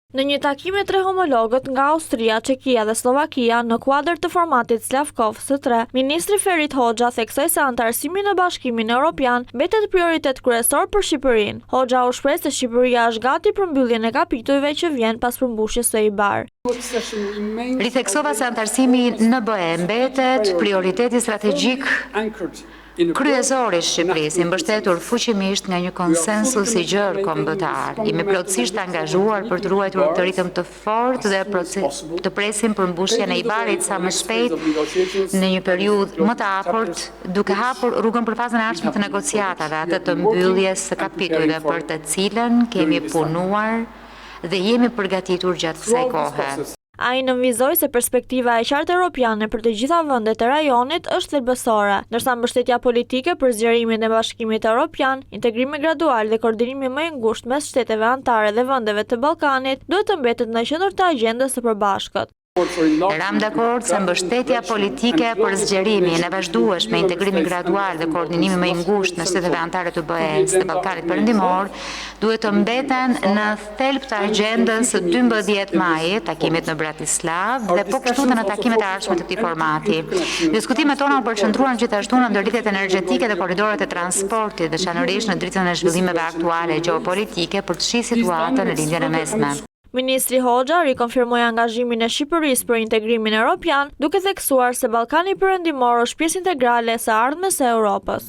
Në një takim me 3 homologët nga Austria, Çekia dhe Slovakia në kuadër të formatit Slavkov së 3, ministri Ferit Hoxha theksoi se antarësimi në Bashkimin Evropian mbetet prioritet kryesor për Shqipërinë. Hoxha u shpreh se Shqipëria është gati për mbylljen e kapitujve që vjen pas përmbushjes së IBAR. Ritheksova se antarësimi në BE mbetet prioriteti strategjik kryesor i Shqipërisë, i mbështetur fuqimisht nga një konsensus i gjerë kombëtar. Jemi plotësisht angazhuar për të ruajtur këtë ritëm të fortë dhe të presim përmbushjen e IBAR-it sa më shpejt në një periudhë më të afërt, duke hapur rrugën për fazën e ardhshme të negociatave, atë të mbylljes së kapitujve për të cilën kemi punuar dhe jemi përgatitur gjatë kësaj kohe. Ai nënvizoi se perspektiva e qartë europiane për të gjitha vendet e rajonit është thelbësore, ndërsa mbështetja politike për zgjerimin e Bashkimit Evropian, integrimi gradual dhe koordinimi më i ngushtë mes shteteve anëtare dhe vendeve të Ballkanit duhet të mbetet në qendër të agjendës së përbashkët. Eram dakord se mbështetja politike për zgjerimin e vazhdueshme, integrimi gradual dhe koordinimi më i ngushtë në shteteve anëtare të BE-s dhe Ballkanit Perëndimor duhet të mbeten në thelb të agjendës së 12 majit, takimit në Bratislav dhe po kështu në takimet e ardhshme të këtij formati. Diskutimet tona u përqendruan gjithashtu në ndërlidhjet energjetike dhe korridoret e transportit, veçanërisht në dritën e zhvillimeve aktuale gjeopolitike për të shitur situatën në lindjen e mesme. Ministri Hoxha rikonfirmoi angazhimin e Shqipërisë për integrimin evropian, duke theksuar se Ballkani Perëndimor është pjesë integrale e së ardhmes së Europës.